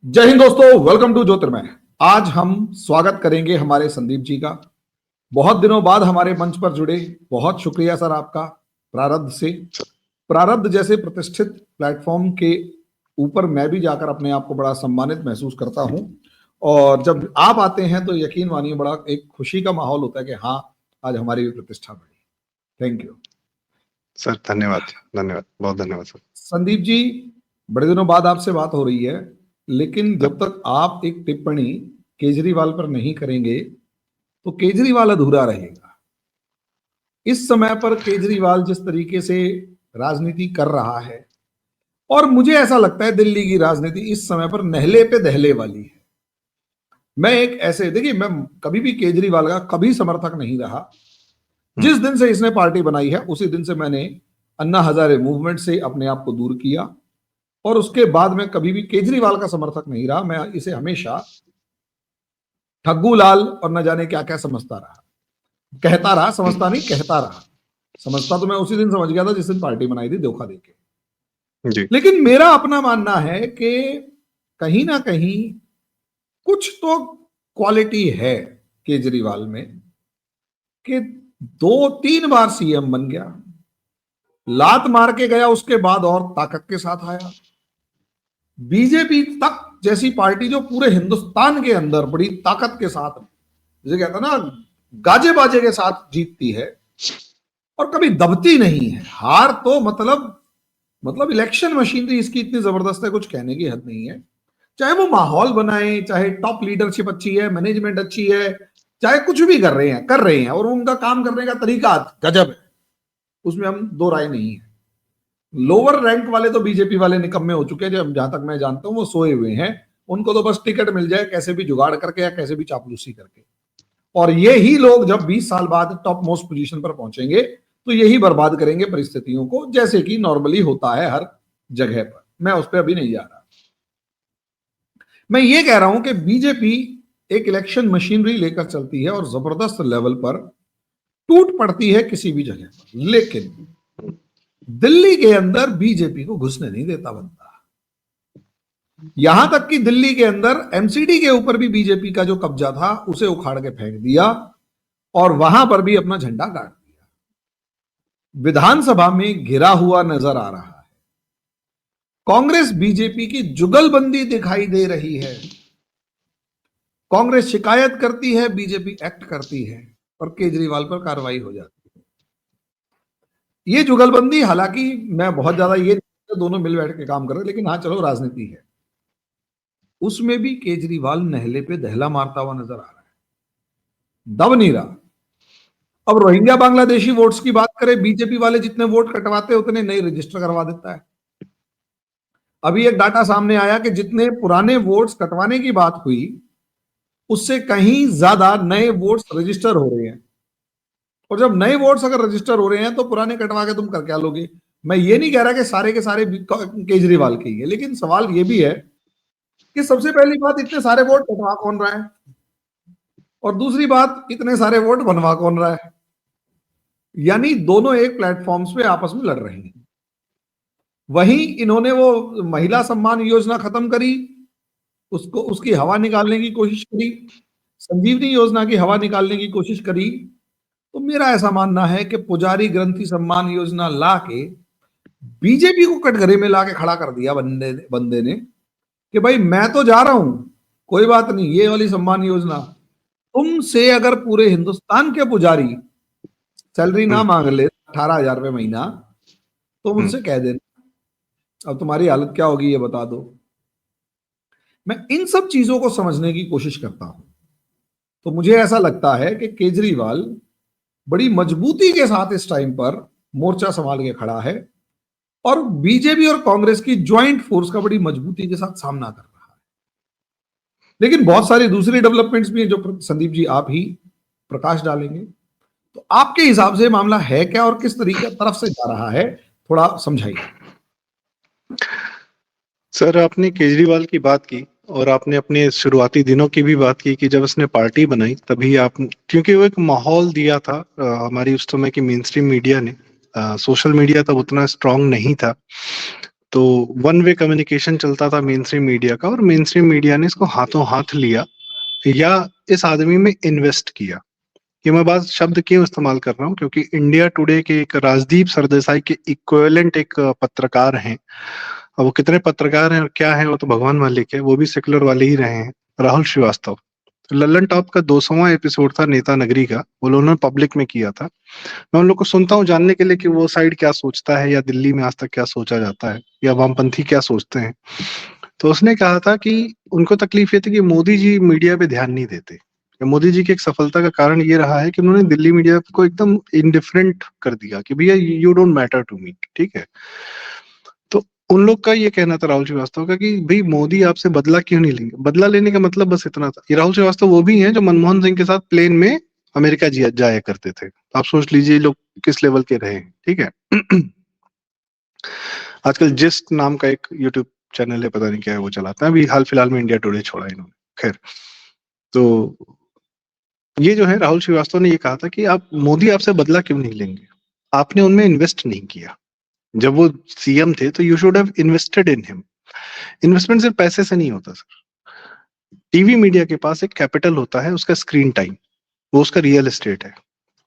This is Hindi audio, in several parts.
जय हिंद दोस्तों, वेलकम टू ज्योतिर्मय। आज हम स्वागत करेंगे हमारे संदीप जी का। बहुत दिनों बाद हमारे मंच पर जुड़े, बहुत शुक्रिया सर आपका। प्रारब्ध से, प्रारब्ध जैसे प्रतिष्ठित प्लेटफॉर्म के ऊपर मैं भी जाकर अपने आप को बड़ा सम्मानित महसूस करता हूं, और जब आप आते हैं तो यकीन मानिए बड़ा एक खुशी का माहौल होता है कि हाँ, आज हमारी भी प्रतिष्ठा बढ़ी। Thank you sir. धन्यवाद, धन्यवाद, बहुत धन्यवाद सर। संदीप जी, बड़े दिनों बाद आपसे बात हो रही है, लेकिन जब तक आप एक टिप्पणी केजरीवाल पर नहीं करेंगे तो केजरीवाल अधूरा रहेगा। इस समय पर केजरीवाल जिस तरीके से राजनीति कर रहा है, और मुझे ऐसा लगता है दिल्ली की राजनीति इस समय पर नहले पे दहले वाली है। मैं एक ऐसे, देखिए, मैं कभी भी केजरीवाल का कभी समर्थक नहीं रहा। जिस दिन से इसने पार्टी बनाई है उसी दिन से मैंने अन्ना हजारे मूवमेंट से अपने आप को दूर किया, और उसके बाद मैं कभी भी केजरीवाल का समर्थक नहीं रहा। मैं इसे हमेशा ठग्गू लाल और न जाने क्या क्या समझता रहा, कहता रहा, समझता नहीं, कहता रहा। समझता तो मैं उसी दिन समझ गया था जिस दिन पार्टी बनाई थी धोखा देके जी। लेकिन मेरा अपना मानना है कि कहीं ना कहीं कुछ तो क्वालिटी है केजरीवाल में कि 2-3 बार सीएम बन गया, लात मार के गया, उसके बाद और ताकत के साथ आया। बीजेपी तक जैसी पार्टी जो पूरे हिंदुस्तान के अंदर बड़ी ताकत के साथ, जिसे कहता ना, गाजे बाजे के साथ जीतती है और कभी दबती नहीं है। हार तो मतलब इलेक्शन मशीनरी इसकी इतनी जबरदस्त है, कुछ कहने की हद नहीं है। चाहे वो माहौल बनाए, चाहे टॉप लीडरशिप अच्छी है, मैनेजमेंट अच्छी है, चाहे कुछ भी कर रहे हैं, और उनका काम करने का तरीका गजब है, उसमें हम दो राय नहीं है। लोअर रैंक वाले तो बीजेपी वाले निकम्मे हो चुके हैं, जहां तक मैं जानता हूं वो सोए हुए हैं। उनको तो बस टिकट मिल जाए कैसे भी जुगाड़ करके या कैसे भी चापलूसी करके, और ये ही लोग जब 20 साल बाद टॉप मोस्ट पोजीशन पर पहुंचेंगे तो यही बर्बाद करेंगे परिस्थितियों को, जैसे कि नॉर्मली होता है हर जगह पर। मैं उस पर अभी नहीं जा रहा। मैं ये कह रहा हूं कि बीजेपी एक इलेक्शन मशीनरी लेकर चलती है और जबरदस्त लेवल पर टूट पड़ती है किसी भी जगह पर, लेकिन दिल्ली के अंदर बीजेपी को घुसने नहीं देता बनता। यहां तक कि दिल्ली के अंदर एमसीडी के ऊपर भी बीजेपी का जो कब्जा था उसे उखाड़ के फेंक दिया और वहां पर भी अपना झंडा गाड़ दिया। विधानसभा में घिरा हुआ नजर आ रहा है। कांग्रेस बीजेपी की जुगलबंदी दिखाई दे रही है। कांग्रेस शिकायत करती है, बीजेपी एक्ट करती है, और केजरीवाल पर कार्रवाई हो जाती है। ये जुगलबंदी, हालांकि मैं बहुत ज्यादा ये दोनों मिल बैठ के काम कर रहे हैं, लेकिन हाँ चलो, राजनीति है, उसमें भी केजरीवाल नहले पे दहला मारता हुआ नजर आ रहा है, दब नहीं रहा। अब रोहिंग्या बांग्लादेशी वोट्स की बात करें, बीजेपी वाले जितने वोट कटवाते हैं उतने नए रजिस्टर करवा देता है। अभी एक डाटा सामने आया कि जितने पुराने वोट्स कटवाने की बात हुई उससे कहीं ज्यादा नए वोट्स रजिस्टर हो रहे हैं, और जब नए वोट्स अगर रजिस्टर हो रहे हैं तो पुराने कटवा के तुम कर क्या लोगे। मैं ये नहीं कह रहा कि सारे के सारे केजरीवाल के ही है, लेकिन सवाल ये भी है कि सबसे पहली बात, इतने सारे वोट कटवा कौन रहा है, और दूसरी बात, इतने सारे वोट बनवा कौन रहा है। यानी दोनों एक प्लेटफॉर्म्स पे आपस में लड़ रहे हैं। वहीं इन्होंने वो महिला सम्मान योजना खत्म करी, उसकी हवा निकालने की कोशिश करी, संजीवनी योजना की हवा निकालने की कोशिश करी। तो मेरा ऐसा मानना है कि पुजारी ग्रंथि सम्मान योजना ला के बीजेपी को कटघरे में लाके खड़ा कर दिया बंदे ने कि भाई मैं तो जा रहा हूं, कोई बात नहीं, ये वाली सम्मान योजना तुमसे अगर पूरे हिंदुस्तान के पुजारी सैलरी ना मांग ले 18,000 रुपये महीना, तो मुझसे कह देना, अब तुम्हारी हालत क्या होगी ये बता दो। मैं इन सब चीजों को समझने की कोशिश करता हूं, तो मुझे ऐसा लगता है कि केजरीवाल बड़ी मजबूती के साथ इस टाइम पर मोर्चा संभाल के खड़ा है, और बीजेपी और कांग्रेस की ज्वाइंट फोर्स का बड़ी मजबूती के साथ सामना कर रहा है। लेकिन बहुत सारी दूसरी डेवलपमेंट्स भी हैं जो संदीप जी आप ही प्रकाश डालेंगे। तो आपके हिसाब से मामला है क्या और किस तरीके तरफ से जा रहा है, थोड़ा समझाइए। सर, आपने केजरीवाल की बात की और आपने अपने शुरुआती दिनों की भी बात की कि जब उसने पार्टी बनाई तभी आप, क्योंकि वो एक माहौल दिया था हमारी उस समय की मेन स्ट्रीम मीडिया ने, सोशल मीडिया तब उतना स्ट्रांग नहीं था, तो वन वे कम्युनिकेशन चलता था मेन स्ट्रीम मीडिया का, और मेन स्ट्रीम मीडिया ने इसको हाथों हाथ लिया या इस आदमी में इन्वेस्ट किया। ये मैं बात शब्द क्यों इस्तेमाल कर रहा हूँ, क्योंकि इंडिया टुडे के एक राजदीप सरदेसाई के इक्विवेलेंट एक पत्रकार हैं। अब वो कितने पत्रकार हैं और क्या है वो तो भगवान मालिक है, वो भी सेकुलर वाले ही रहे हैं, राहुल श्रीवास्तव। लल्लन टॉप का 200वां एपिसोड था नेता नगरी का, वो लोगों ने पब्लिक में किया था। मैं उन लोग को सुनता हूँ जानने के लिए कि वो साइड क्या सोचता है, या दिल्ली में आज तक क्या सोचा जाता है, या वामपंथी क्या सोचते हैं। तो उसने कहा था कि उनको तकलीफ ये थी कि मोदी जी मीडिया पे ध्यान नहीं देते। मोदी जी की एक सफलता का कारण ये रहा है कि उन्होंने दिल्ली मीडिया को एकदम इंडिफरेंट कर दिया कि भैया you don't matter to me, ठीक है। तो उन लोग का ये कहना था, राहुल श्रीवास्तव का, कि भाई मोदी आपसे बदला क्यों नहीं लेंगे। बदला लेने का मतलब बस इतना था। ये राहुल श्रीवास्तव वो भी हैं जो मनमोहन सिंह के साथ प्लेन में अमेरिका जाया करते थे। आप सोच लीजिए ये लोग किस लेवल के रहे, ठीक है। आजकल जिस्ट नाम का एक यूट्यूब चैनल है, पता नहीं क्या है, वो चलाता है। अभी हाल फिलहाल में इंडिया टुडे छोड़ा इन्होंने, खैर। तो ये जो है राहुल श्रीवास्तव ने ये कहा था कि आप मोदी आपसे बदला क्यों नहीं लेंगे, आपने उनमें इन्वेस्ट नहीं किया। जब वो सीएम थे तो you should have invested in him. Investment सिर्फ पैसे से नहीं होता सर। टीवी मीडिया के पास एक कैपिटल होता है, उसका स्क्रीन टाइम, वो उसका रियल एस्टेट है।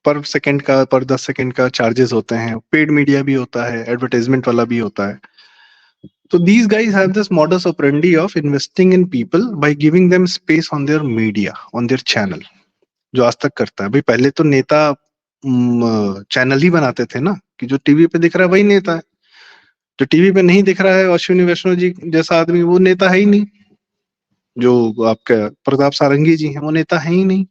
पर सेकंड का, पर 10 सेकंड का चार्जेस होते हैं। पेड मीडिया भी होता है, एडवर्टाइजमेंट वाला भी होता है। तो these guys have this modus operandi of investing in people by giving them space on their media, on their channel, जो आज तक करता है। भाई पहले तो नेता चैनल ही बनाते थे ना, कि जो टीवी पे दिख रहा है वही नेता है। जो टीवी पे नहीं दिख रहा है, अश्विनी वैष्णव जी जैसा आदमी, वो नेता है ही नहीं। जो आपका प्रताप सारंगी जी हैं वो नेता है ही नहीं।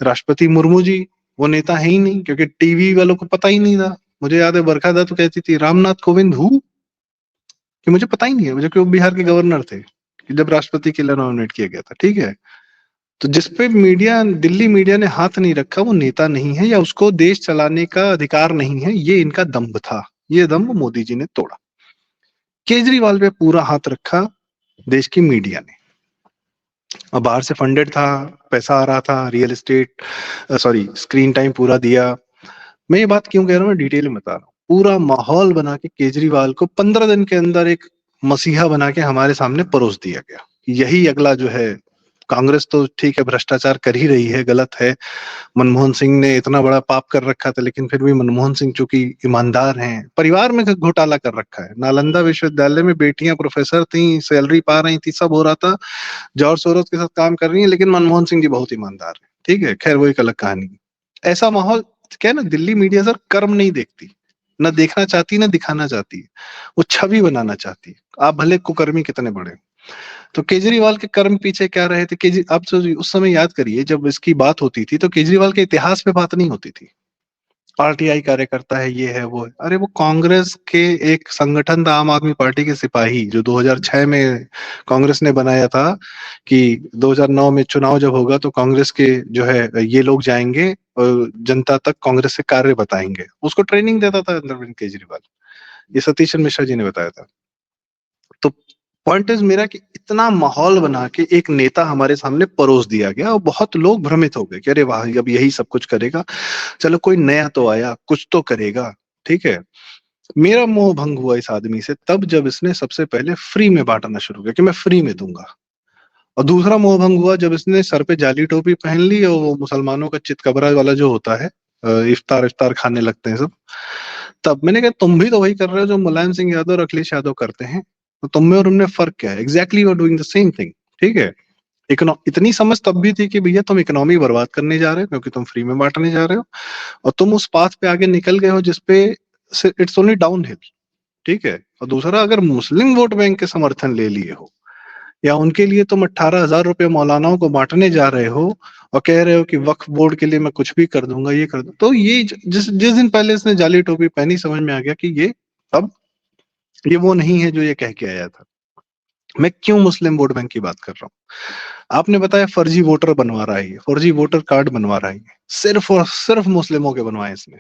राष्ट्रपति मुर्मू जी वो नेता है ही नहीं, क्योंकि टीवी वालों को पता ही नहीं था। मुझे याद है बरखा दत्त तो कहती थी रामनाथ कोविंद हूँ, कि मुझे पता ही नहीं है, मुझे क्यों बिहार के गवर्नर थे कि जब राष्ट्रपति के लिए नॉमिनेट किया गया था, ठीक है। तो जिसपे मीडिया, दिल्ली मीडिया ने हाथ नहीं रखा, वो नेता नहीं है, या उसको देश चलाने का अधिकार नहीं है। ये इनका दम्भ था, ये दम्भ मोदी जी ने तोड़ा। केजरीवाल पे पूरा हाथ रखा देश की मीडिया ने। और बाहर से फंडेड था, पैसा आ रहा था, real estate, sorry screen time पूरा दिया। मैं ये बात क्यों कह रहा हूँ, मैं डिटेल में बता रहा हूँ। पूरा माहौल बना के केजरीवाल को 15 दिन के अंदर एक मसीहा बना के हमारे सामने परोस दिया गया। यही अगला जो है, कांग्रेस तो ठीक है भ्रष्टाचार कर ही रही है, गलत है। मनमोहन सिंह ने इतना बड़ा पाप कर रखा था, लेकिन फिर भी मनमोहन सिंह चूंकि ईमानदार हैं, परिवार में घोटाला कर रखा है। नालंदा विश्वविद्यालय में बेटियां प्रोफेसर थी, सैलरी पा रही थी, सब हो रहा था, जॉर्ज सोरोस के साथ काम कर रही है, लेकिन मनमोहन सिंह जी बहुत ईमानदार है, ठीक है। खैर वो एक अलग कहानी। ऐसा माहौल क्या है ना, दिल्ली मीडिया सर कर्म नहीं देखती, ना देखना चाहती ना दिखाना चाहती है, वो छवि बनाना चाहती है, आप भले कुकर्मी कितने बड़े। तो केजरीवाल के कर्म पीछे क्या रहे थे, आप उस समय याद करिए जब इसकी बात होती थी तो केजरीवाल के इतिहास पे बात नहीं होती थी। आरटीआई कार्यकर्ता है, ये है वो है। अरे वो कांग्रेस के एक संगठन था, आम आदमी पार्टी के सिपाही, जो 2006 में कांग्रेस ने बनाया था कि 2009 में चुनाव जब होगा तो कांग्रेस के जो है ये लोग जाएंगे और जनता तक कांग्रेस से कार्य बताएंगे। उसको ट्रेनिंग देता था अरविंद केजरीवाल, ये सतीश मिश्रा जी ने बताया था। तो पॉइंट इज मेरा कि इतना माहौल बना के एक नेता हमारे सामने परोस दिया गया, और बहुत लोग भ्रमित हो गए कि अरे वाह अब यही सब कुछ करेगा, चलो कोई नया तो आया, कुछ तो करेगा, ठीक है। मेरा मोह भंग हुआ इस आदमी से तब जब इसने सबसे पहले फ्री में बांटना शुरू किया कि मैं फ्री में दूंगा। और दूसरा मोह भंग हुआ जब इसने सर पे जाली टोपी पहन ली और वो मुसलमानों का चितकबरा वाला जो होता है, इफ्तार इफ्तार खाने लगते हैं सब। तब मैंने कहा तुम भी तो वही कर रहे हो जो मुलायम सिंह यादव और अखिलेश यादव करते हैं, तो तुम में और उनमें फर्क क्या है। Exactly you are doing the same thing, ठीक है। इतनी समझ तब भी थी कि भैया तुम इकोनॉमी बर्बाद करने जा रहे हो क्योंकि तुम फ्री में बांटने जा रहे हो, और तुम उस पाथ पे आगे निकल गए हो जिसपे इट्स ओनली डाउन हिल, ठीक है। और दूसरा, अगर मुस्लिम वोट बैंक के समर्थन ले लिए हो, या उनके लिए तुम 18,000 रुपए मौलानाओं को बांटने जा रहे हो और कह रहे हो कि वक्फ बोर्ड के लिए मैं कुछ भी कर दूंगा, ये कर दूंगा, तो ये जिस जिस दिन पहले इसने जाली टोपी पहनी समझ में आ गया कि ये अब ये वो नहीं है जो ये कह के आया था। मैं क्यों मुस्लिम वोट बैंक की बात कर रहा हूँ, आपने बताया फर्जी वोटर बनवा रहा है, फर्जी वोटर कार्ड बनवा रहा है, सिर्फ और सिर्फ मुस्लिमों के बनवाए इसने।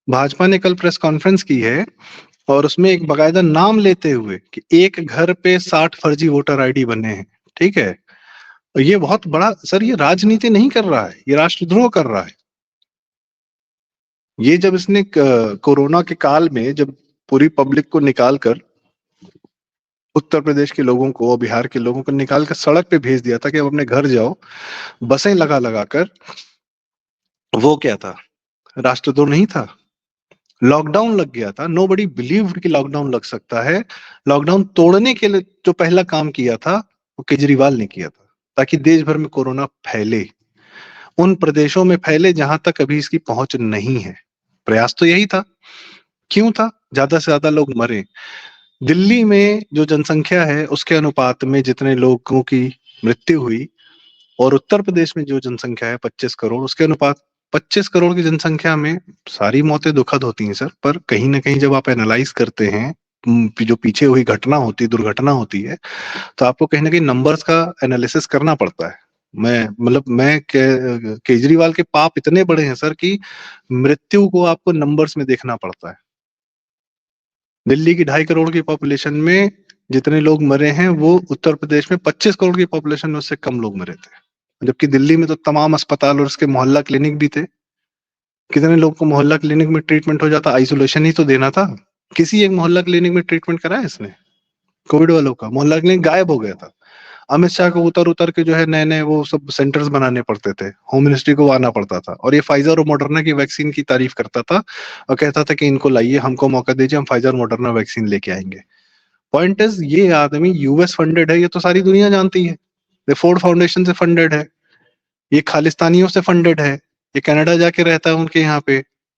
भाजपा ने कल प्रेस कॉन्फ्रेंस की है और उसमें एक बकायदा नाम लेते हुए कि एक घर पे 60 फर्जी वोटर आईडी बने हैं, ठीक है। और ये बहुत बड़ा सर, ये राजनीति नहीं कर रहा है, ये राष्ट्रद्रोह कर रहा है। ये जब इसने कोरोना के काल में जब पूरी पब्लिक को निकाल कर, उत्तर प्रदेश के लोगों को और बिहार के लोगों को निकाल कर सड़क पे भेज दिया था कि अब अपने घर जाओ, बसें लगा लगा कर। वो क्या था, राष्ट्रद्रोह नहीं था। लॉकडाउन लग गया था, नोबडी बिलीव्ड कि लॉकडाउन लग सकता है। लॉकडाउन तोड़ने के लिए जो पहला काम किया था वो केजरीवाल ने किया था, ताकि देश भर में कोरोना फैले, उन प्रदेशों में फैले जहां तक अभी इसकी पहुंच नहीं है। प्रयास तो यही था। क्यों था? ज्यादा से ज्यादा लोग मरे। दिल्ली में जो जनसंख्या है उसके अनुपात में जितने लोगों की मृत्यु हुई, और उत्तर प्रदेश में जो जनसंख्या है 25 करोड़, उसके अनुपात 25 करोड़ की जनसंख्या में सारी मौतें दुखद होती हैं सर, पर कहीं ना कहीं जब आप एनालाइज करते हैं जो पीछे हुई घटना होती, दुर्घटना होती है, तो आपको कहीं ना कहीं नंबर्स का एनालिसिस करना पड़ता है। मैं केजरीवाल के पाप इतने बड़े हैं सर कि मृत्यु को आपको नंबर्स में देखना पड़ता है। दिल्ली की 2.5 करोड़ की पॉपुलेशन में जितने लोग मरे हैं, वो उत्तर प्रदेश में 25 करोड़ की पॉपुलेशन में उससे कम लोग मरे थे। जबकि दिल्ली में तो तमाम अस्पताल और उसके मोहल्ला क्लिनिक भी थे। कितने लोग को मोहल्ला क्लिनिक में ट्रीटमेंट हो जाता, आइसोलेशन ही तो देना था। किसी एक मोहल्ला क्लिनिक में ट्रीटमेंट कराया इसने? कोविड वालों का मोहल्ला क्लिनिक गायब हो गया था। अमित शाह को उतर उतर के जो है नए नए वो सब सेंटर्स बनाने पड़ते थे, होम मिनिस्ट्री को आना पड़ता था, और ये फाइजर और मॉडर्ना की वैक्सीन की तारीफ करता था और कहता था कि इनको लाइए, हमको मौका दीजिए, हम फाइजर मॉडर्ना वैक्सीन लेके आएंगे। पॉइंट इज, ये आदमी यूएस फंडेड है, ये तो सारी दुनिया जानती है। ये फोर्ड फाउंडेशन से फंडेड है, ये खालिस्तानियों से फंडेड है, ये कनाडा जाके रहता है उनके यहाँ पे।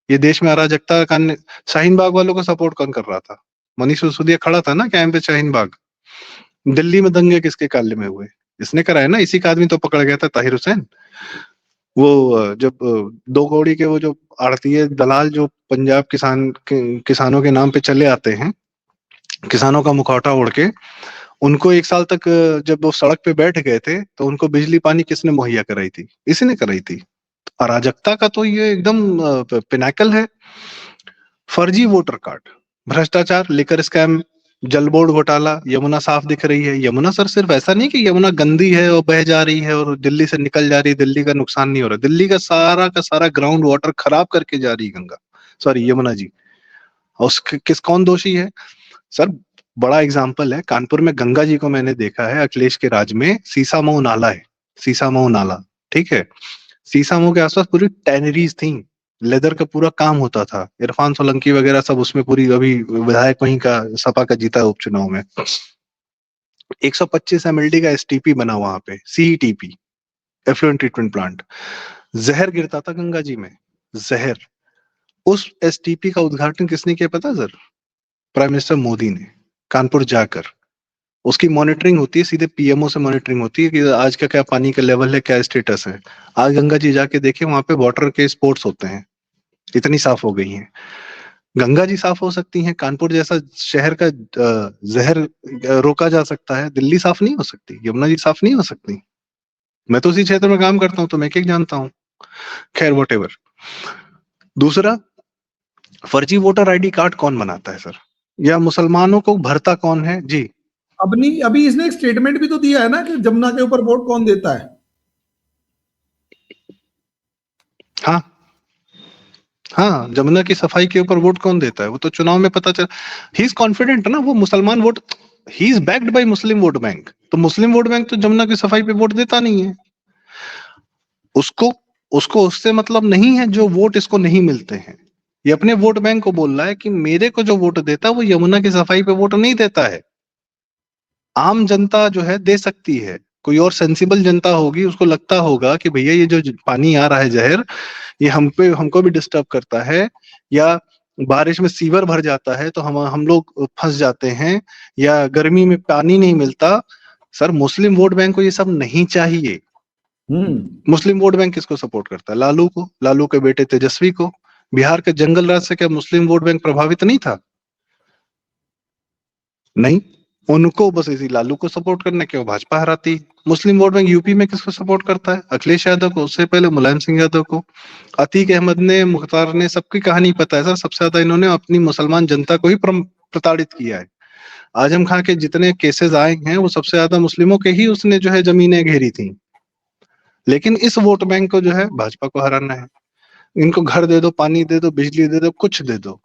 ये देश में अराजकता करने, शाहीन बाग वालों को सपोर्ट कौन कर रहा था? मनीष सिसोदिया खड़ा था ना कैंप पे शाहीन बाग। दिल्ली में दंगे किसके काले में हुए? इसने कराया ना, इसी का आदमी तो पकड़ गया था, ताहिर हुसैन। वो जब 2 कौड़ी के वो जो आड़तीय दलाल जो पंजाब किसानों के नाम पे चले आते हैं, किसानों का मुखौटा ओढ़ के, उनको 1 साल तक जब वो सड़क पे बैठ गए थे तो उनको बिजली पानी किसने मुहैया कराई थी? इसी ने कराई थी। अराजकता का तो ये एकदम पिनाकल है। फर्जी वोटर कार्ड, भ्रष्टाचार, लिकर स्कैम, जल बोर्ड घोटाला, यमुना साफ दिख रही है। यमुना सर सिर्फ ऐसा नहीं कि यमुना गंदी है और बह जा रही है और दिल्ली से निकल जा रही है, दिल्ली का नुकसान नहीं हो रहा, दिल्ली का सारा ग्राउंड वाटर खराब करके जा रही है गंगा, सॉरी यमुना जी। और कौन दोषी है सर? बड़ा एग्जाम्पल है, कानपुर में गंगा जी को मैंने देखा है, अखिलेश के राज में सीसामऊ नाला है, सीसामऊ नाला, ठीक है। सीसामऊ के आसपास पूरी टैनरीज थी, लेदर का पूरा काम होता था। इरफान सोलंकी वगैरह सब उसमें पूरी, अभी विधायक वहीं का सपा का जीता है उपचुनाव में। 125 MLD का एसटीपी बना वहां पे, सीईटीपी, एफ्लुएंट ट्रीटमेंट प्लांट। जहर गिरता था गंगा जी में, जहर। उस एसटीपी का उद्घाटन किसने किया पता सर? प्राइम मिनिस्टर मोदी ने, कानपुर जाकर। उसकी मॉनिटरिंग होती है, सीधे पीएमओ से मॉनिटरिंग होती है कि आज का क्या पानी का लेवल है, क्या स्टेटस है। आज गंगा जी जाके देखिए, वहां पे वाटर के स्पोर्ट्स होते हैं, इतनी साफ हो गई हैं। गंगा जी साफ हो सकती हैं, कानपुर जैसा शहर का जहर रोका जा सकता है, दिल्ली साफ नहीं हो सकती, यमुना जी साफ नहीं हो सकती। मैं तो उसी क्षेत्र में काम करता हूँ तो मैं क्या जानता हूँ। खैर वॉट एवर। दूसरा, फर्जी वोटर आईडी कार्ड कौन बनाता है सर, या मुसलमानों को भरता कौन है जी? अभी इसने एक स्टेटमेंट भी तो दिया है ना कि जमुना के ऊपर वोट कौन देता है। हाँ हाँ, जमुना की सफाई के ऊपर वोट कौन देता है वो तो चुनाव में पता चल। ही इज कॉन्फिडेंट ना, वो मुसलमान vote, he is backed by Muslim vote bank, तो मुस्लिम वोट बैंक तो जमुना की सफाई पे वोट देता नहीं है। उसको उसको उससे मतलब नहीं है जो वोट इसको नहीं मिलते हैं। ये अपने वोट बैंक को बोल रहा है कि मेरे को जो वोट देता है वो यमुना की सफाई पे वोट नहीं देता है। आम जनता जो है दे सकती है, कोई और सेंसिबल जनता होगी, उसको लगता होगा कि भैया ये जो पानी आ रहा है जहर, ये हमको भी डिस्टर्ब करता है, या बारिश में सीवर भर जाता है तो हम लोग फंस जाते हैं, या गर्मी में पानी नहीं मिलता। सर मुस्लिम वोट बैंक को ये सब नहीं चाहिए। मुस्लिम वोट बैंक किसको सपोर्ट करता है? लालू को, लालू के बेटे तेजस्वी को। बिहार के जंगल राज से क्या मुस्लिम वोट बैंक प्रभावित नहीं था? नहीं, उनको बस इसी लालू को सपोर्ट करने के वो भाजपा हराती। मुस्लिम वोट बैंक यूपी में किसको सपोर्ट करता है? अखिलेश यादव को, उससे पहले मुलायम सिंह यादव को, अतीक अहमद ने, मुख्तार ने, सबकी कहानी पता है सर। सबसे ज्यादा इन्होंने अपनी मुसलमान जनता को ही प्रताड़ित किया है। आजम खां के जितने केसेस आए हैं वो सबसे ज्यादा मुस्लिमों के ही उसने जो है जमीनें घेरी थी। लेकिन इस वोट बैंक को जो है भाजपा को हराना है। इनको घर दे दो, पानी दे दो, बिजली दे दो, कुछ दे दो,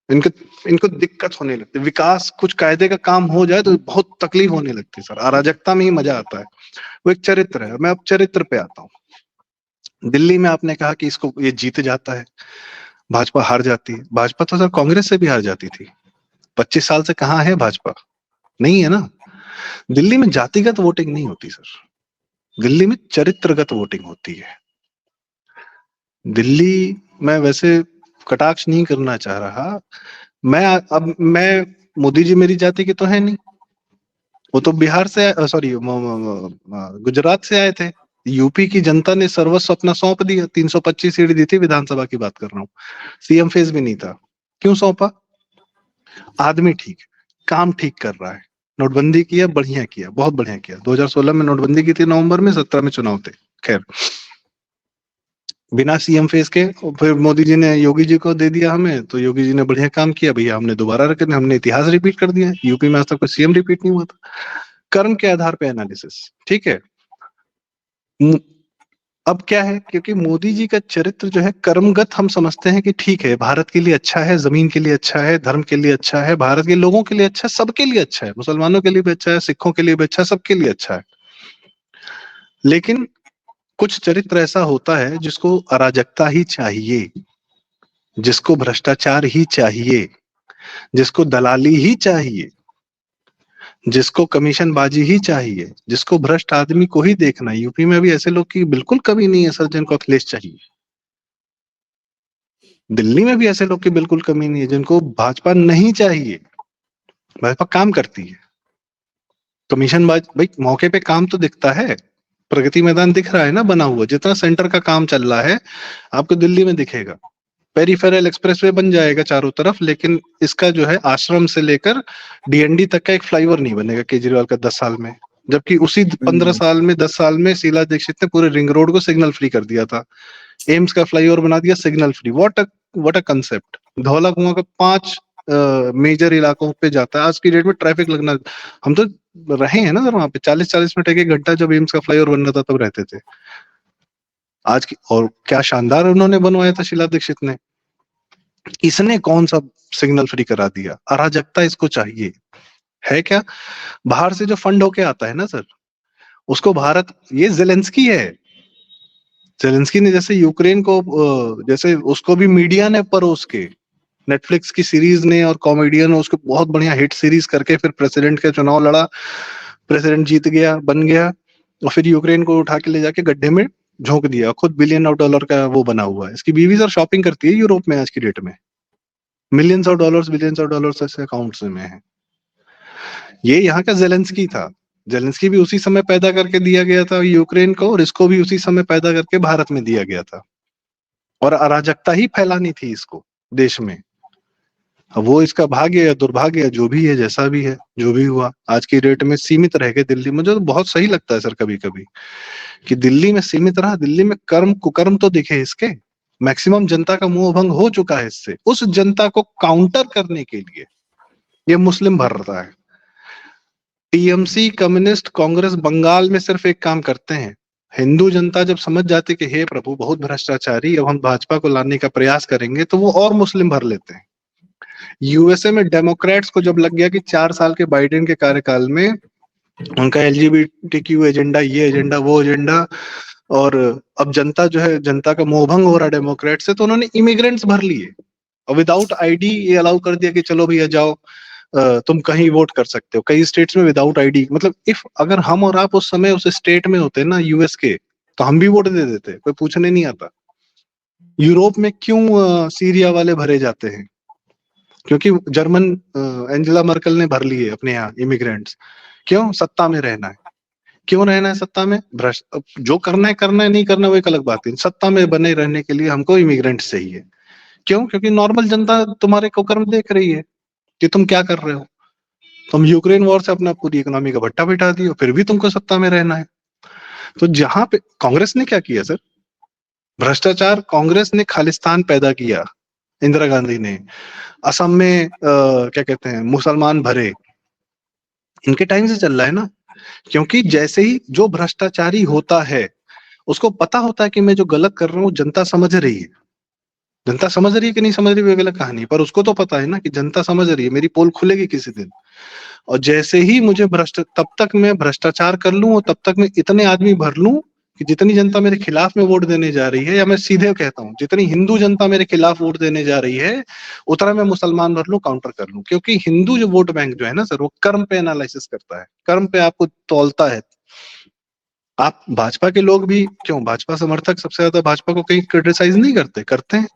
इनको इनको दिक्कत होने लगती है। विकास कुछ कायदे का काम हो जाए तो बहुत तकलीफ होने लगती है सर। अराजकता में ही मजा आता है। वो एक चरित्र है। मैं अब चरित्र पे आता हूँ। दिल्ली में आपने कहा कि इसको ये जीत जाता है, भाजपा हार जाती है। भाजपा तो सर कांग्रेस से भी हार जाती थी। 25 साल से कहाँ है भाजपा? नहीं है ना। दिल्ली में जातिगत वोटिंग नहीं होती सर, दिल्ली में चरित्रगत वोटिंग होती है। दिल्ली, मैं वैसे कटाक्ष नहीं करना चाह रहा। मैं मोदी जी मेरी जाति के तो है नहीं, वो तो बिहार से, सॉरी, गुजरात से आए थे। यूपी की जनता ने सर्वस्व अपना सौंप दिया। 325 सीट दी थी, विधानसभा की बात कर रहा हूँ। सीएम फेस भी नहीं था। क्यों सौंपा? आदमी ठीक, काम ठीक कर रहा है। नोटबंदी किया, बढ़िया किया, बहुत बढ़िया किया। 2016 में नोटबंदी की थी नवंबर में, 17 में चुनाव थे। खैर, बिना सीएम फेस के फिर मोदी जी ने योगी जी को दे दिया हमें, तो योगी जी ने बढ़िया काम किया भैया, हमने दोबारा रखे, हमने इतिहास रिपीट कर दिया। यूपी में आज तक कोई सीएम रिपीट नहीं हुआ था। कर्म के आधार पे एनालिसिस, ठीक है। अब क्या है, क्योंकि मोदी जी का चरित्र जो है कर्मगत, हम समझते हैं कि ठीक है, भारत के लिए अच्छा है, जमीन के लिए अच्छा है, धर्म के लिए अच्छा है, भारत के लोगों के लिए अच्छा है, सबके लिए अच्छा है, मुसलमानों के लिए भी अच्छा है, सिखों के लिए भी अच्छा है, सबके लिए अच्छा है। लेकिन कुछ चरित्र ऐसा होता है जिसको अराजकता ही चाहिए, जिसको भ्रष्टाचार ही चाहिए, जिसको दलाली ही चाहिए, जिसको कमीशन बाजी ही चाहिए, जिसको भ्रष्ट आदमी को ही देखना है। यूपी में भी ऐसे लोग की बिल्कुल कमी नहीं है सर, जिनको अखिलेश चाहिए। दिल्ली में भी ऐसे लोग की बिल्कुल कमी नहीं है जिनको भाजपा नहीं चाहिए। भाजपा काम करती है। कमीशन बाज भाई, मौके पे काम तो दिखता है, प्रगति मैदान दिख रहा है ना बना हुआ, जितना सेंटर का काम चल रहा है आपको दिल्ली में दिखेगा। पेरिफेरल एक्सप्रेसवे बन जाएगा चारों तरफ, लेकिन इसका जो है आश्रम से लेकर डीएनडी तक का एक फ्लाईओवर नहीं बनेगा केजरीवाल का 10 साल में। जबकि उसी 15 साल में, 10 साल में शीला दीक्षित ने पूरे रिंग रोड को सिग्नल फ्री कर दिया था। एम्स का फ्लाईओवर बना दिया signal free. What a concept. Dhaula कुआं का 5 मेजर इलाकों पे जाता है। आज की डेट में ट्रैफिक लगना, हम तो रहे हैं ना सर वहां पे, 40-40 मिनट, एक घंटा जब एम्स का फ्लाईओवर बनना था तब रहते थे। आज की, और क्या शानदार उन्होंने बनवाया था शीला दीक्षित ने। इसने कौन सा सिग्नल फ्री करा दिया? अराजकता इसको चाहिए है क्या? बाहर से जो फंड होके आता है ना सर, उसको भारत, ये जेलेंस्की है। जेलेंस्की ने जैसे यूक्रेन को, जैसे उसको भी मीडिया ने परोस के, नेटफ्लिक्स की सीरीज ने और कॉमेडियन ने उसको बहुत बढ़िया हिट सीरीज करके फिर प्रेसिडेंट का चुनाव लड़ा, प्रेसिडेंट जीत गया, बन गया, और फिर यूक्रेन को उठा के ले जाके गड्ढे में झोंक दिया। खुद $1 बिलियन का वो बना हुआ है। इसकी बीवी सर शॉपिंग करती है यूरोप में आज की डेट में, millions of dollars, billions of dollars ऐसे अकाउंट्स में है। ये यहाँ का जेलेंस्की था। जेलेंस्की भी उसी समय पैदा करके दिया गया था यूक्रेन को, और इसको भी उसी समय पैदा करके भारत में दिया गया था, और अराजकता ही फैलानी थी इसको देश में। अब वो इसका भाग्य या दुर्भाग्य या जो भी है, जैसा भी है, जो भी हुआ, आज की डेट में सीमित रह गए दिल्ली। मुझे तो बहुत सही लगता है सर कभी कभी कि दिल्ली में सीमित रहा। दिल्ली में कर्म कुकर्म तो दिखे इसके। मैक्सिमम जनता का मुंह भंग हो चुका है इससे। उस जनता को काउंटर करने के लिए ये मुस्लिम भर रहा है। टीएमसी, कम्युनिस्ट, कांग्रेस बंगाल में सिर्फ एक काम करते हैं। हिंदू जनता जब समझ जाती कि हे प्रभु बहुत भ्रष्टाचारी, अब हम भाजपा को लाने का प्रयास करेंगे, तो वो और मुस्लिम भर लेते हैं। यूएसए में डेमोक्रेट्स को जब लग गया कि 4 साल के बाइडेन के कार्यकाल में उनका एलजीबीटीक्यू एजेंडा, ये एजेंडा, वो एजेंडा, और अब जनता जो है, जनता का मोहभंग हो रहा है डेमोक्रेट से, तो उन्होंने इमिग्रेंट्स भर लिए और विदाउट आईडी ये अलाउ कर दिया कि चलो भैया जाओ, तुम कहीं वोट कर सकते हो। कई स्टेट्स में विदाउट आईडी, मतलब इफ अगर हम और आप उस समय उस स्टेट में होते ना यूएस के, तो हम भी वोट दे देते, कोई पूछने नहीं आता। यूरोप में क्यों सीरिया वाले भरे जाते हैं? क्योंकि जर्मन एंजेला मर्केल ने भर लिए अपने यहाँ इमिग्रेंट्स। क्यों? सत्ता में रहना है। क्यों रहना है सत्ता में? भ्रष्ट, जो करना है नहीं करना वो एक अलग बात है। सत्ता में बने रहने के लिए हमको इमिग्रेंट्स चाहिए। क्यों? क्योंकि नॉर्मल जनता तुम्हारे कुकर्म देख रही है कि तुम क्या कर रहे हो। तुम यूक्रेन वॉर से अपना पूरी इकोनॉमी का भट्टा बिठा दियो, फिर भी तुमको सत्ता में रहना है। तो जहां पे कांग्रेस ने क्या किया सर? भ्रष्टाचार। कांग्रेस ने खालिस्तान पैदा किया, इंदिरा गांधी ने। असम में क्या कहते हैं, मुसलमान भरे। इनके टाइम से चल रहा है ना। क्योंकि जैसे ही जो भ्रष्टाचारी होता है उसको पता होता है कि मैं जो गलत कर रहा हूँ जनता समझ रही है, जनता समझ रही है कि नहीं समझ रही है वो अलग कहानी, पर उसको तो पता है ना कि जनता समझ रही है, मेरी पोल खुलेगी किसी दिन। और जैसे ही मुझे तब तक मैं भ्रष्टाचार कर लूं और तब तक मैं इतने आदमी भर लूं कि जितनी जनता मेरे खिलाफ में वोट देने जा रही है, या मैं सीधे कहता हूं जितनी हिंदू जनता मेरे खिलाफ वोट देने जा रही है उतना मैं मुसलमान भर लूं, काउंटर कर लूं। क्योंकि हिंदू जो वोट बैंक जो है ना सर, वो कर्म पे एनालिसिस करता है, कर्म पे आपको तौलता है। आप भाजपा के लोग भी क्यों, भाजपा समर्थक सबसे ज्यादा भाजपा को कहीं क्रिटिसाइज नहीं करते, करते हैं।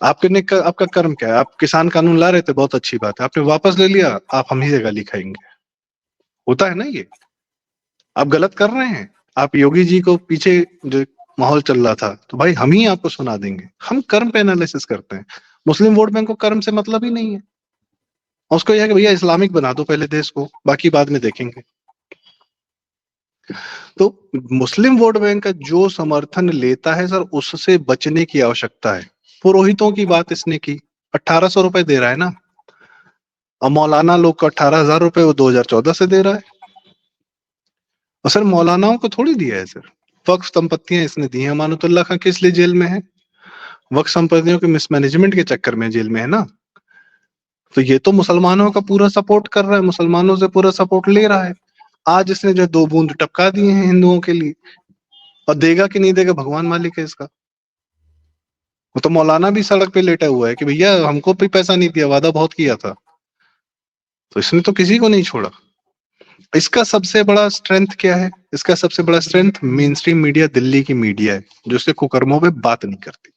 आपका कर्म क्या है? आप किसान कानून ला रहे थे, बहुत अच्छी बात है, आपने वापस ले लिया, आप हम ही से गाली खाएंगे। होता है ना ये, आप गलत कर रहे हैं। आप योगी जी को पीछे जो माहौल चल रहा था, तो भाई हम ही आपको सुना देंगे। हम कर्म पे एनालिसिस करते हैं। मुस्लिम वोट बैंक को कर्म से मतलब ही नहीं है, उसको यह है कि भैया इस्लामिक बना दो पहले देश को, बाकी बाद में देखेंगे। तो मुस्लिम वोट बैंक का जो समर्थन लेता है सर, उससे बचने की आवश्यकता है। पुरोहितों की बात इसने की, 1800 रुपए दे रहा है ना, और मौलाना लोग को 18,000 रुपए वो 2014 से दे रहा है। और सर मौलानाओं को थोड़ी दिया है सर, वक्फ संपत्तियां इसने दी हैं। अमानुतुल्लाह खां किस लिए जेल में है? वक्फ संपत्तियों के मिसमैनेजमेंट के चक्कर में जेल में है ना। तो ये तो मुसलमानों का पूरा सपोर्ट कर रहा है, मुसलमानों से पूरा सपोर्ट ले रहा है। आज इसने जो 2 बूंद टपका दिए हैं हिंदुओं के लिए, और देगा कि नहीं देगा भगवान मालिक है इसका। वो तो मौलाना भी सड़क पे लेटा हुआ है कि भैया हमको भी पैसा नहीं दिया, वादा बहुत किया था। तो इसने तो किसी को नहीं छोड़ा। इसका सबसे बड़ा स्ट्रेंथ क्या है? इसका सबसे बड़ा strength main stream media, Delhi की मीडिया है, जो इसके कुकर्मों पे बात नहीं करती।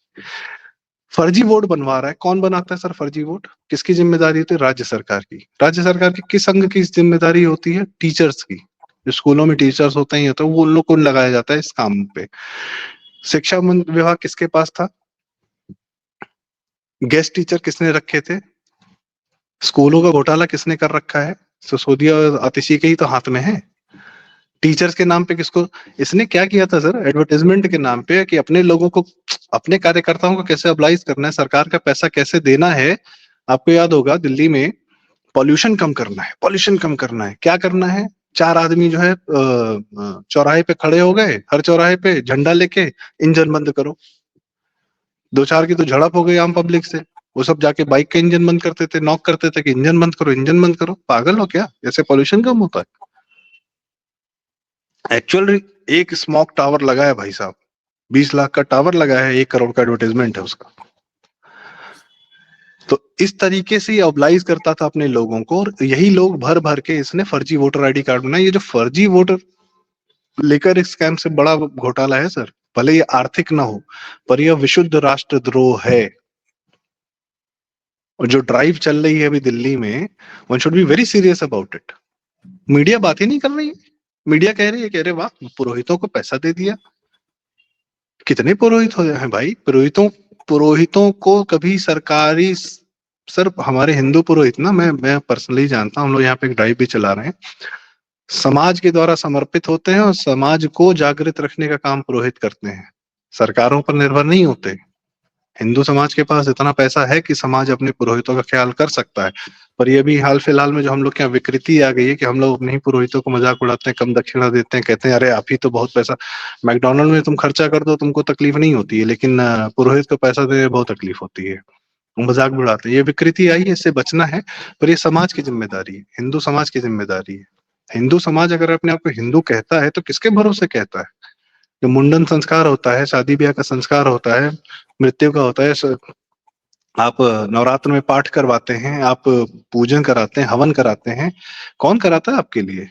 फर्जी वोट बनवा रहा है। कौन बनाता है सर फर्जी वोट? किसकी जिम्मेदारी होती है? राज्य सरकार की। राज्य सरकार की किस अंग की जिम्मेदारी होती है? टीचर्स की। जो स्कूलों में टीचर्स होते हैं तो वो उन लोग को लगाया जाता है इस काम पे। शिक्षा विभाग किसके पास था? गेस्ट टीचर किसने रखे थे? स्कूलों का घोटाला किसने कर रखा है? सिसोदिया और आतिशी के ही तो हाथ में है। टीचर्स के नाम पे किसको? इसने क्या किया था सर, एडवर्टाइजमेंट के नाम पे, कि अपने लोगों को, अपने कार्यकर्ताओं को कैसे अब्लाइज करना है, सरकार का पैसा कैसे देना है। आपको याद होगा दिल्ली में पॉल्यूशन कम करना है, पॉल्यूशन कम करना है। क्या करना है? 4 आदमी जो है चौराहे पे खड़े हो गए, हर चौराहे पे झंडा लेके, इंजन बंद करो। 2-4 की तो झड़प हो गई आम पब्लिक से। वो सब जाके बाइक का इंजन बंद करते थे, नॉक करते थे कि इंजन बंद करो, इंजन बंद करो। पागल हो क्या? ऐसे पॉल्यूशन कम होता है? एक्चुअल एक स्मोक टावर लगा है भाई साहब, 20 लाख का टावर लगा है, 1 करोड़ का एडवर्टाइजमेंट है उसका। तो इस तरीके से ऑब्लाइज करता था अपने लोगों को, और यही लोग भर भर के इसने फर्जी वोटर आईडी कार्ड बनाए। ये जो फर्जी वोटर लेकर इस स्कैम से बड़ा घोटाला है सर, भले ये आर्थिक ना हो, पर यह विशुद्ध राष्ट्रद्रोह है। और जो ड्राइव चल रही है अभी दिल्ली में, one should be very serious about it. Media बात ही नहीं कर रही है। मीडिया कह रही है, कह रहे वाह पुरोहितों को पैसा दे दिया। कितने पुरोहित हो हैं भाई? पुरोहितों को कभी सरकारी, सर हमारे हिंदू पुरोहित ना, मैं पर्सनली जानता हूँ, हम लोग यहाँ पे एक ड्राइव भी चला रहे हैं, समाज के द्वारा समर्पित होते हैं और समाज को जागृत रखने का काम पुरोहित करते हैं, सरकारों पर निर्भर नहीं होते। हिंदू समाज के पास इतना पैसा है कि समाज अपने पुरोहितों का ख्याल कर सकता है। पर ये भी हाल फिलहाल में जो हम लोग के यहाँ विकृति आ गई है कि हम लोग अपने ही पुरोहितों को मजाक उड़ाते हैं, कम दक्षिणा देते हैं, कहते हैं अरे आप ही तो बहुत पैसा, मैकडोनल्ड में तुम खर्चा कर दो तुमको तकलीफ नहीं होती है, लेकिन पुरोहित को पैसा देने में बहुत तकलीफ होती है, मजाक भी उड़ाते हैं। ये विकृति आई है, इससे बचना है। पर ये समाज की जिम्मेदारी है, हिंदू समाज की जिम्मेदारी है। हिंदू समाज अगर अपने आप को हिंदू कहता है तो किसके भरोसे कहता है? जो मुंडन संस्कार होता है, शादी ब्याह का संस्कार होता है, मृत्यु का होता है, आप नवरात्र में पाठ करवाते हैं, आप पूजन कराते हैं, हवन कराते हैं, कौन कराता है आपके लिए?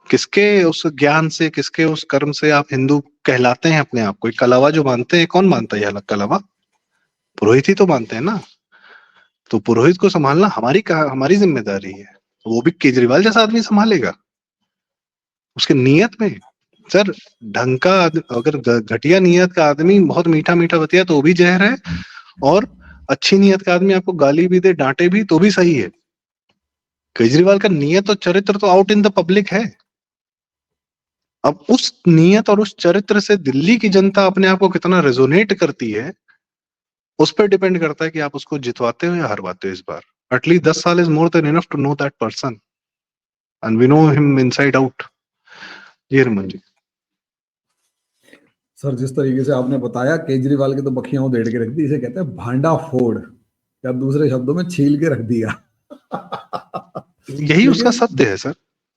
किसके उस ज्ञान से, किसके उस कर्म से आप हिंदू कहलाते हैं अपने आप को? कलावा जो मानते हैं, कौन मानता है ये अलग कलावा? पुरोहित ही तो मानते हैं ना। तो पुरोहित को संभालना हमारी जिम्मेदारी है। वो भी केजरीवाल जैसा आदमी संभालेगा? उसके नियत में सर, ढंग का अगर घटिया नियत का आदमी बहुत मीठा मीठा बतिया तो वो भी जहर है, और अच्छी नियत का आदमी आपको गाली भी दे, डांटे भी, तो भी सही है। केजरीवाल का नियत और चरित्र तो आउट इन द पब्लिक है। अब उस नियत और उस चरित्र से दिल्ली की जनता अपने आप को कितना रेजोनेट करती है, उस पर डिपेंड करता है कि आप उसको जितवाते हो या हरवाते हो। इस बार एटलीस्ट 10 साल is more than enough to know that person, and we know him inside out. Ji Raman ji. Sir जिस तरीके से आपने बताया, केजरीवाल की तो बखियां उधेड़ के रख दी, इसे कहते हैं भांडा फोड़, या दूसरे शब्दों में छील के रख दिया। यही उसका लेकिन सत्य है सर।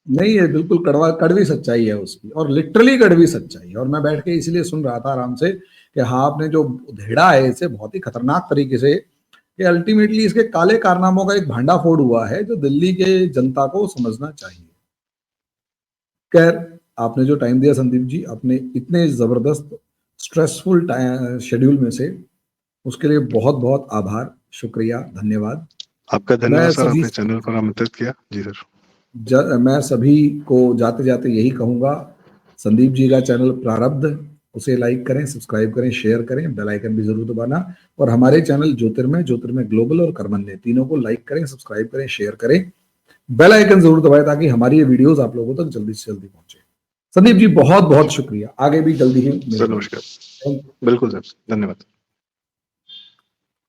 नहीं, है बिल्कुल कड़वी सच्चाई है उसकी, और लिटरली कड़वी सच्चाई है। और मैं बैठ के इसलिए सुन रहा था आराम से कि हाँ, आपने जो उधेड़ा है इसे बहुत ही खतरनाक तरीके से, कि अल्टीमेटली इसके काले कारनामों का एक भांडाफोड़ हुआ है जो दिल्ली के जनता को समझना चाहिए। खैर, आपने जो टाइम दिया संदीप जी, अपने इतने जबरदस्त स्ट्रेसफुल शेड्यूल में से, उसके लिए बहुत बहुत आभार, शुक्रिया, धन्यवाद। आपका धन्यवाद मैं सर, सभी आपने चैनल पर आमंत्रित किया। जी सर। मैं सभी को जाते जाते यही कहूंगा, संदीप जी का चैनल प्रारब्ध, उसे लाइक करें, सब्सक्राइब करें, शेयर करें, बेल आइकन भी जरूर दबाना। और हमारे चैनल ज्योतिर्मय ग्लोबल और कर्मण्य तीनों को लाइक करें, सब्सक्राइब करें, शेयर करें, बेल आइकन जरूर दबाएं, ताकि हमारी ये वीडियोस आप लोगों तक जल्दी से जल्दी पहुंचे। संदीप जी बहुत बहुत शुक्रिया, आगे भी जल्दी ही सर मिलेंगे। नमस्कार। बिल्कुल सर, धन्यवाद।